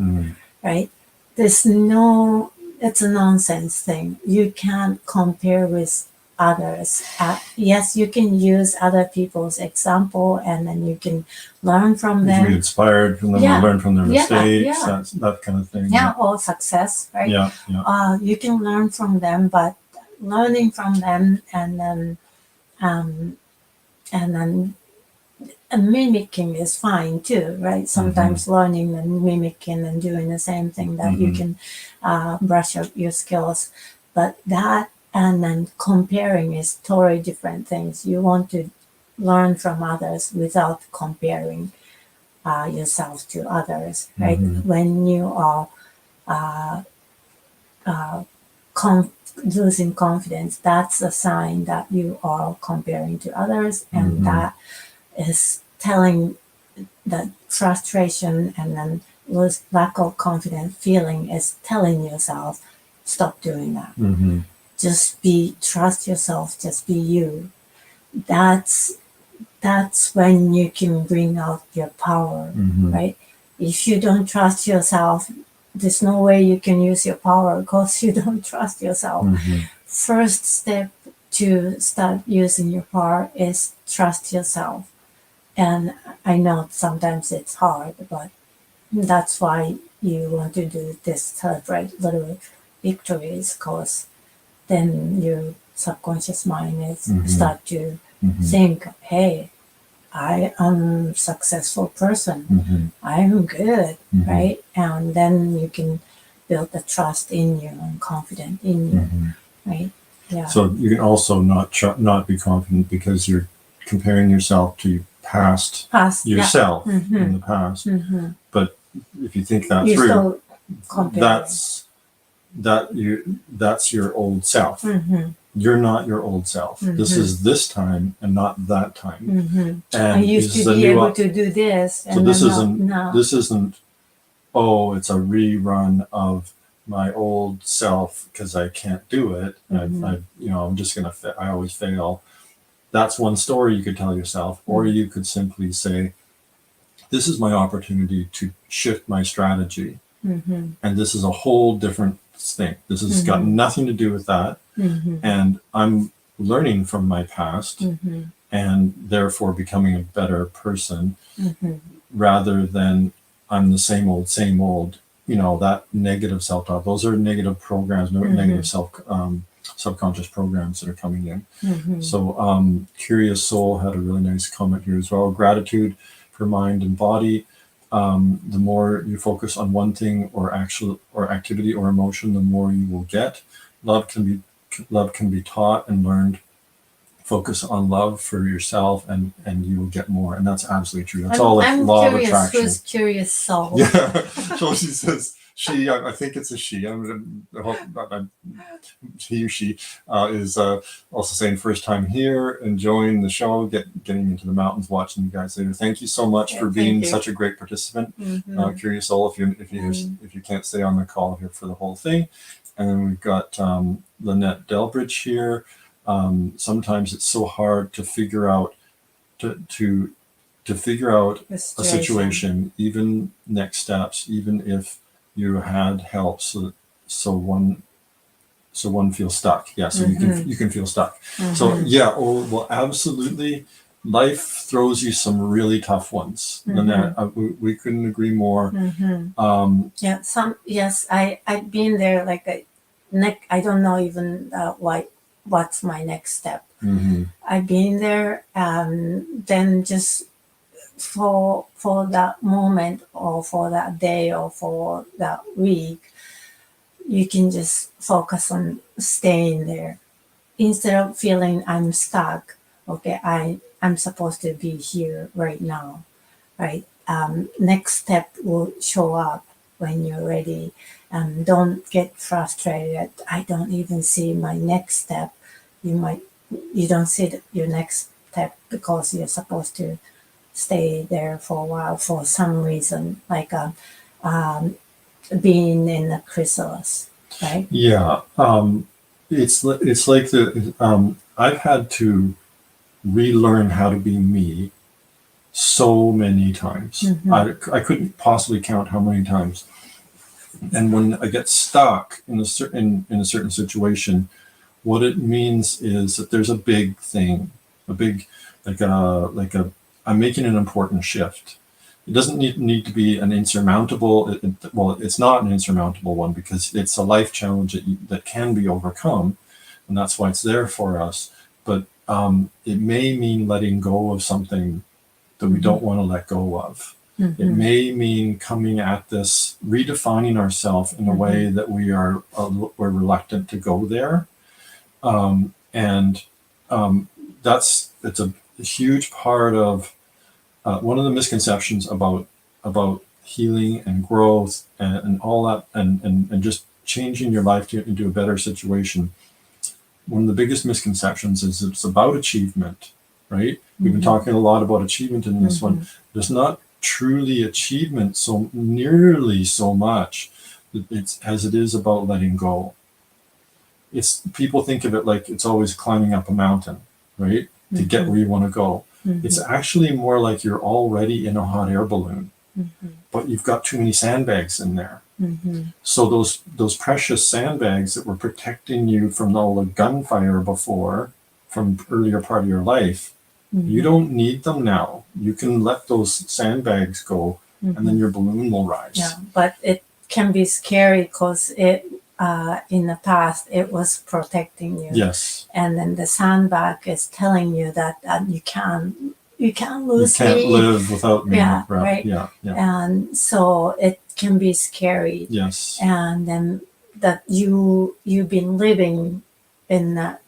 right? There's no, it's a nonsense thing. You can't compare with others. Yes, you can use other people's example, and then you can learn from You can them. be inspired from them, Yeah. or learn from their mistakes, Yeah. that kind of thing. Yeah, or success, right? Yeah, yeah. You can learn from them, but learning from them and then um, mimicking is fine too, right? Sometimes learning and mimicking and doing the same thing that you can brush up your skills, but that and then comparing is totally different things. You want to learn from others without comparing yourself to others, right? When you are losing confidence, that's a sign that you are comparing to others, and that is telling that frustration and then lack of confidence feeling is telling yourself, stop doing that. Just trust yourself, just be you. That's when you can bring out your power, right? If you don't trust yourself, there's no way you can use your power because you don't trust yourself. First step to start using your power is trust yourself. And I know sometimes it's hard, but that's why you want to do this, celebrate little victories, because then your subconscious mind is start to think, hey, I am a successful person. I'm good, right? And then you can build the trust in you and confidence in you, right? Yeah. So you can also not be confident because you're comparing yourself to past yourself in the past. But if you think that through, that's your old self. You're not your old self. This is this time and not that time. And I used to be able to do this, and so this isn't, oh, it's a rerun of my old self because I can't do it. I'm just gonna I always fail. That's one story you could tell yourself, or you could simply say, this is my opportunity to shift my strategy, and this is a whole different thing. This has got nothing to do with that, and I'm learning from my past and therefore becoming a better person, rather than I'm the same old, that negative self-talk. Those are negative programs, negative subconscious programs that are coming in. So Curious Soul had a really nice comment here as well. Gratitude for mind and body. The more you focus on one thing or activity or emotion, the more you will get. Love can be taught and learned. Focus on love for yourself, and you will get more. And that's absolutely true. That's all like law of attraction. Who's Curious Soul? Yeah. So she says, She, I think it's a she. I hope he or she is also saying first time here, enjoying the show, getting into the mountains, watching you guys later. Thank you so much for being such a great participant. Curious soul, if you can't stay on the call here for the whole thing. And then we've got Lynette Delbridge here. Sometimes it's so hard to figure out to figure out a situation, even next steps, even if you had help, so one feels stuck. Yeah, so you can feel stuck. So yeah, well, absolutely. Life throws you some really tough ones. Lynette, we couldn't agree more. Yes, I've been there. Like I don't know even what's my next step. I've been there, and then just for that moment or for that day or for that week, you can just focus on staying there instead of feeling I'm stuck. Okay, I'm supposed to be here right now, right? Next step will show up when you're ready. Don't get frustrated. I don't even see my next step. You don't see your next step because you're supposed to stay there for a while for some reason, like being in a chrysalis, right? Yeah, it's like I've had to relearn how to be me so many times. I couldn't possibly count how many times. And when I get stuck in a certain situation, what it means is that there's a big thing, I'm making an important shift. It doesn't need to be an insurmountable. It's not an insurmountable one because it's a life challenge that can be overcome, and that's why it's there for us. But it may mean letting go of something that we don't want to let go of. It may mean coming at this, redefining ourselves in a way that we're reluctant to go there, it's a huge part of one of the misconceptions about healing and growth and all that and just changing your life into a better situation. One of the biggest misconceptions is it's about achievement, right? We've been talking a lot about achievement in this one. There's not truly achievement so nearly so much as it is about letting go. People think of it like it's always climbing up a mountain, right? To get where you want to go. It's actually more like you're already in a hot air balloon, but you've got too many sandbags in there. So those precious sandbags that were protecting you from all the gunfire before, from earlier part of your life, you don't need them now. You can let those sandbags go, and then your balloon will rise. Yeah, but it can be scary because in the past it was protecting you. Yes. And then the sandbag is telling you that you can't lose me. You can't me. live without me. Yeah, right. Yeah. And so it can be scary. Yes. And then that you've been living in that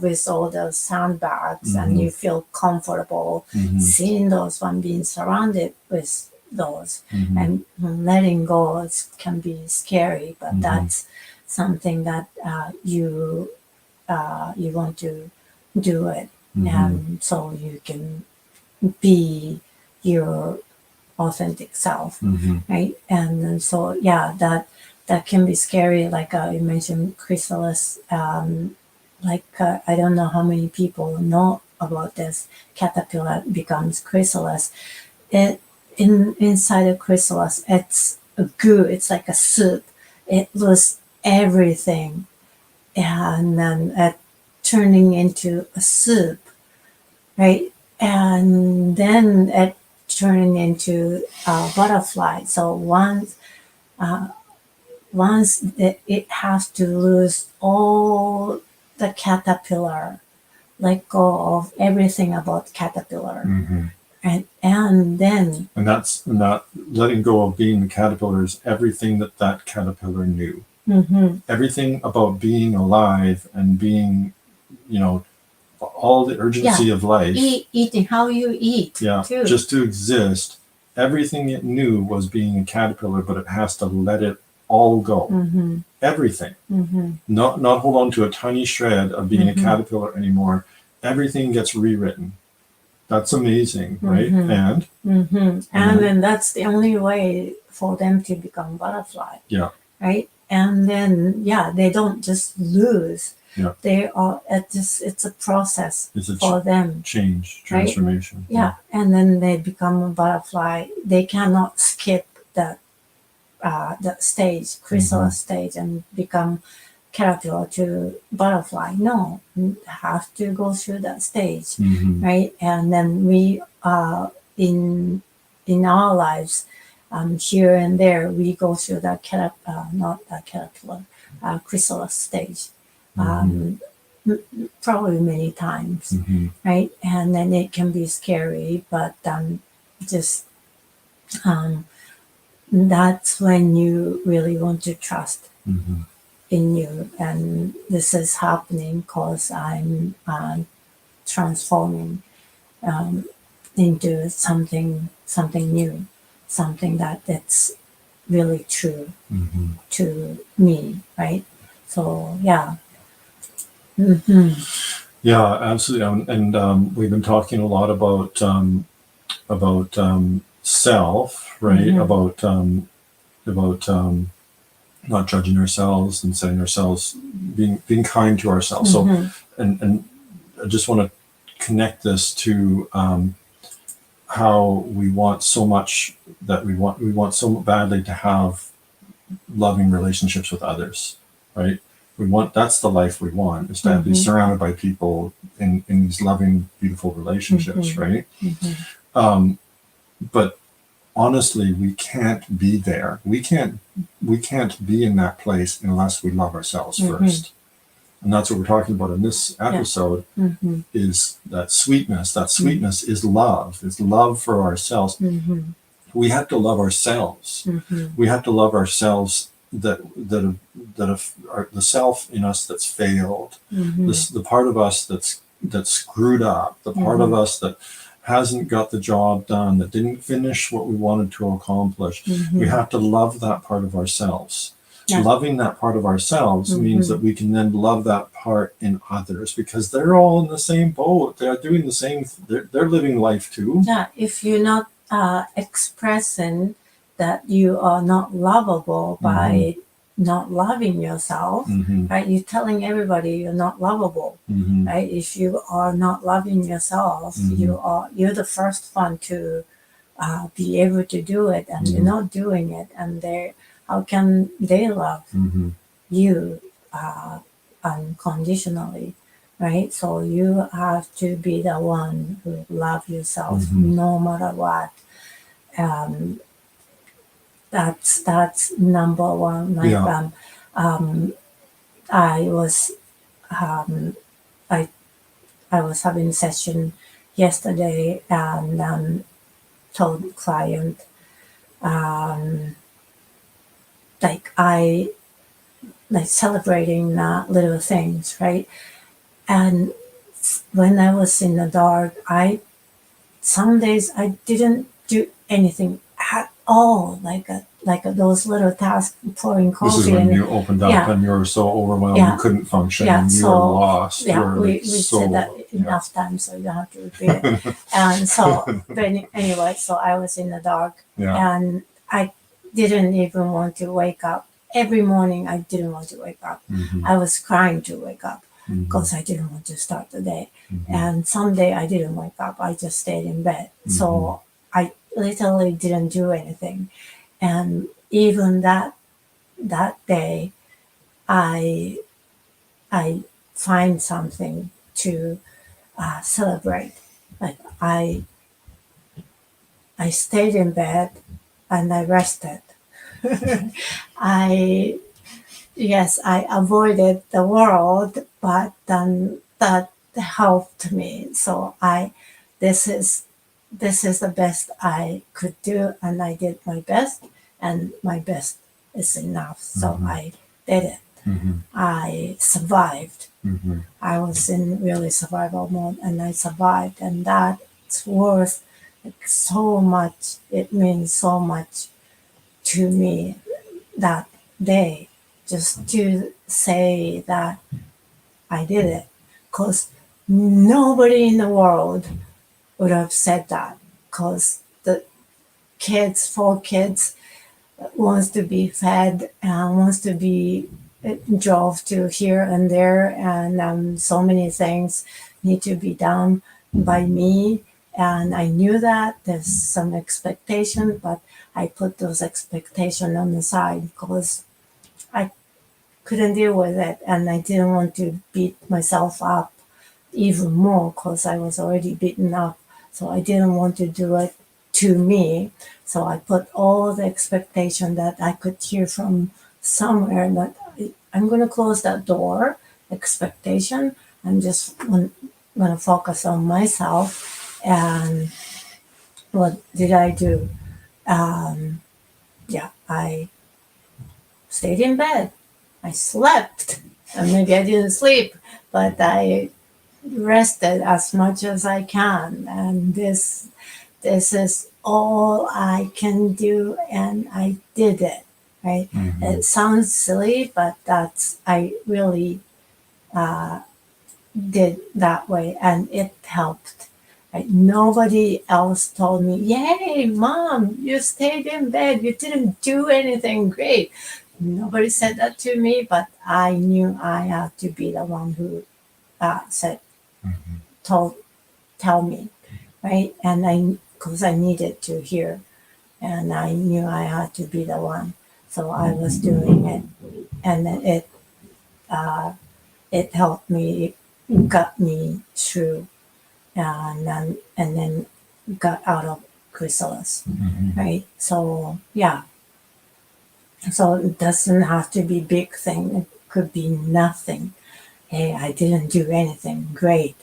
with all those sandbags, and you feel comfortable seeing those one, being surrounded with those, and letting go can be scary, but that's something that you want to do it, and so you can be your authentic self, right? And then so that can be scary, like you mentioned chrysalis. I don't know how many people know about this. Caterpillar becomes chrysalis. Inside a chrysalis, it's a goo. It's like a soup. It loses everything, and then turning into a soup, right? And then it turning into a butterfly. So once it has to lose all the caterpillar, let go of everything about caterpillar, and then that letting go of being the caterpillar is everything that caterpillar knew. Everything about being alive and being, all the urgency of life. Eating, how you eat. Yeah, too. Just to exist. Everything it knew was being a caterpillar, but it has to let it all go. Mm-hmm. Everything. Mm-hmm. Not hold on to a tiny shred of being a caterpillar anymore. Everything gets rewritten. That's amazing, right? And and then that's the only way for them to become butterfly. Yeah. Right. And then they don't just lose. Yeah. They are it's a process It's a for them. change, transformation. Right? Yeah. And then they become a butterfly. They cannot skip that stage, chrysalis stage, and become caterpillar to butterfly. No, you have to go through that stage, right? And then we in our lives, here and there, we go through that not that caterpillar, chrysalis stage, probably many times, right? And then it can be scary, but just that's when you really want to trust in you, and this is happening because I'm transforming into something new, something that's really true to me, right? So Yeah, absolutely. And we've been talking a lot about self, right? About not judging ourselves and setting ourselves, being kind to ourselves. So, and I just want to connect this to how we want so much, that we want so badly to have loving relationships with others, right? That's the life we want, is to be surrounded by people in these loving, beautiful relationships, right? But honestly, we can't be there. We can't be in that place unless we love ourselves first. And that's what we're talking about in this episode, is that sweetness. That sweetness is love. It's love for ourselves. We have to love ourselves. We have to love ourselves, that the self in us that's failed, the part of us that's screwed up, the part of us that hasn't got the job done, that didn't finish what we wanted to accomplish. We have to love that part of ourselves. Loving that part of ourselves means that we can then love that part in others, because they're all in the same boat. They're doing the same. They're living life too. Yeah, if you're not expressing that you are not lovable by not loving yourself, right? You're telling everybody you're not lovable, right? If you are not loving yourself, you're the first one to be able to do it, and you're not doing it, and how can they love you unconditionally, right? So you have to be the one who love yourself no matter what. That's number one. Like I was I was having a session yesterday, and told client I like celebrating little things, right? And when I was in the dark, some days I didn't do anything at all, like those little tasks, pouring coffee. This is when you opened up and you were so overwhelmed you couldn't function, and you were lost. Yeah, we said that enough times, so you don't have to repeat it. And so, but anyway, so I was in the dark, and I didn't even want to wake up. Every morning I didn't want to wake up. I was crying to wake up because I didn't want to start the day. And someday I didn't wake up. I just stayed in bed. So I literally didn't do anything. And even that day, I find something to celebrate. Like I stayed in bed and I rested. I avoided the world, but then that helped me. So this is the best I could do, and I did my best, and my best is enough. So I did it. I survived. I was in really survival mode, and I survived, and that's worth so much. It means so much to me that day just to say that I did it, because nobody in the world would have said that, because the kids, 4 kids, wants to be fed and wants to be drove to here and there, and so many things need to be done by me. And I knew that there's some expectation, but I put those expectations on the side because I couldn't deal with it, and I didn't want to beat myself up even more because I was already beaten up. So I didn't want to do it to me. So I put all the expectation that I could hear from somewhere that I'm going to close that door expectation. I'm just going to focus on myself. And what did I do? Yeah, I stayed in bed. I slept. And maybe I didn't sleep, but I rested as much as I can. And this is all I can do, and I did it. Right? It sounds silly, but that's I really did that way, and it helped. Right? Nobody else told me, "Yay, mom, you stayed in bed. You didn't do anything great." Nobody said that to me, but I knew I had to be the one who said, told, tell me, right? And because I needed to hear, and I knew I had to be the one, so I was doing it, and it helped me, it got me through, and then got out of chrysalis, right? So yeah, so it doesn't have to be big thing. It could be nothing. Hey, I didn't do anything. Great.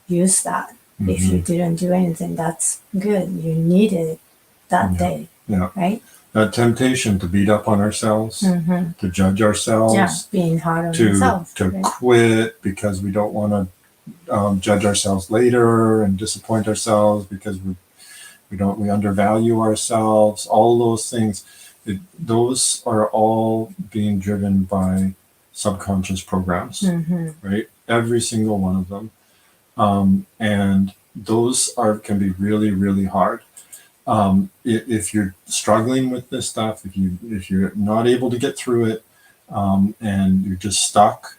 Use that. If you didn't do anything, that's good. You needed it that day, Yeah. right? That temptation to beat up on ourselves, to judge ourselves, Yeah, being hard on to yourself. to right? quit because we don't want to judge ourselves later and disappoint ourselves because we undervalue ourselves. All those things, those are all being driven by subconscious programs, right? Every single one of them, and those can be really, really hard. If you're struggling with this stuff, if you're not able to get through it, and you're just stuck,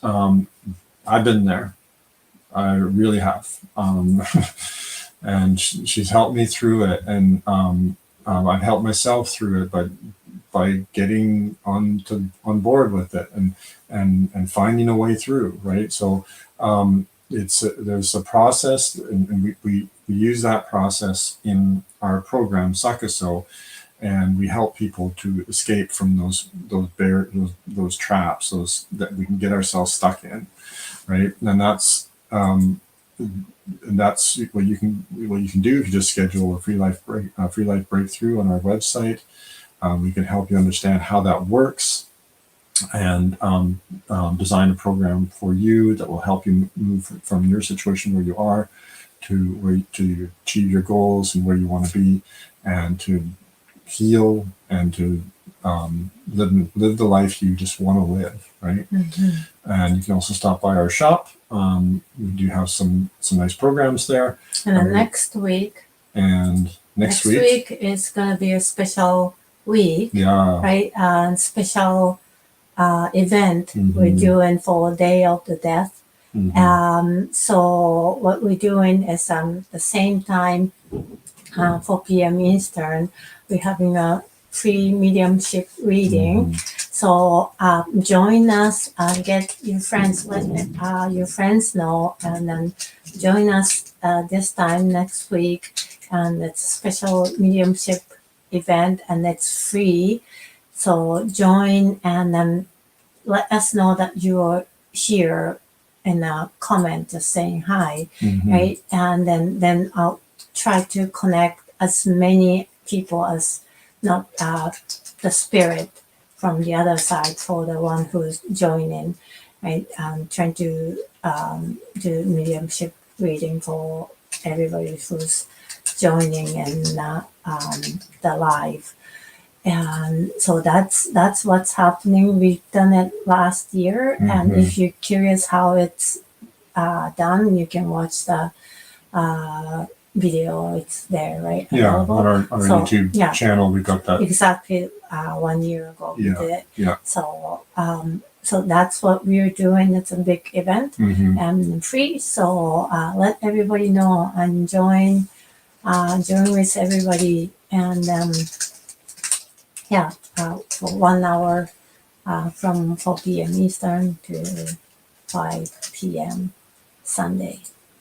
I've been there. I really have, and she's helped me through it, and I've helped myself through it by getting on board with it and finding a way through. Right, so there's a process, and we use that process in our program Sakaso, and we help people to escape from those traps, those that we can get ourselves stuck in, right? And that's what you can do if you just schedule a free life breakthrough on our website. We can help you understand how that works, and design a program for you that will help you move from your situation where you are to achieve your goals and where you want to be, and to heal and to live the life you just want to live, right? And you can also stop by our shop. We do have some nice programs there. And then next week. And next week is gonna be a special week. Yeah. Right. Special event we're doing for Day of the Death. So what we're doing is the same time, 4 p.m. Eastern, we're having a free mediumship reading. So join us, get your friends, let your friends know, and then join us this time next week. And it's a special mediumship event, and it's free. So join, and then let us know that you're here in a comment just saying hi, right? And then I'll try to connect as many people as not the spirit from the other side for the one who's joining, right? Trying to do mediumship reading for everybody who's joining in the live. and so that's what's happening. We've done it last year, and if you're curious how it's done, you can watch the video. It's there, right? Yeah, Available. on our YouTube Yeah, channel, we got that. exactly 1 year ago we Yeah, did it. yeah. So that's what we're doing. It's a big event Mhm. and free. So let everybody know and join with everybody. And for 1 hour from 4 p.m. Eastern to 5 p.m. Sunday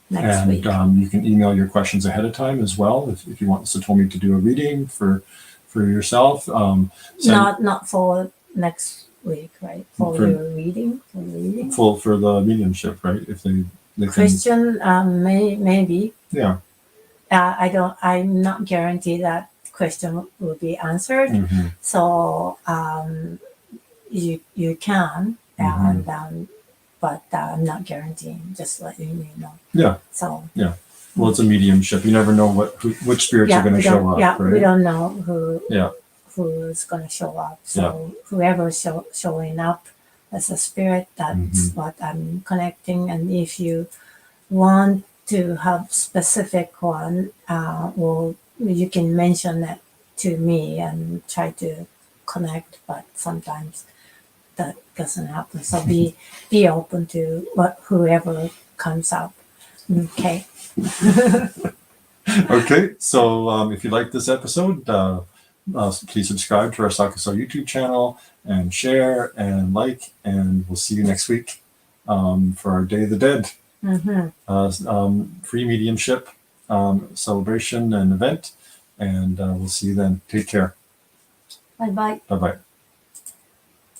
next week. And you can email your questions ahead of time as well if you want Satomi to do a reading for yourself. Not for next week, right? For your reading, for the mediumship, right? If they Christian, maybe. Yeah. I'm not guaranteed that question will be answered. Mm-hmm. So you can, and but I'm not guaranteeing. Just letting you know. Yeah. So yeah. Well, it's a mediumship. You never know which spirits are going to show up. Yeah, right? we don't know who. Yeah. Who's going to show up? So whoever's showing up as a spirit, that's what I'm connecting. And if you want to have specific one, well, you can mention it to me and try to connect. But sometimes that doesn't happen. So be open to whoever comes up. Okay. Okay. So if you like this episode, please subscribe to our Sakuso YouTube channel and share and like, and we'll see you next week for our Day of the Dead free mediumship celebration and event. And we'll see you then. Take care. Bye bye. Bye bye.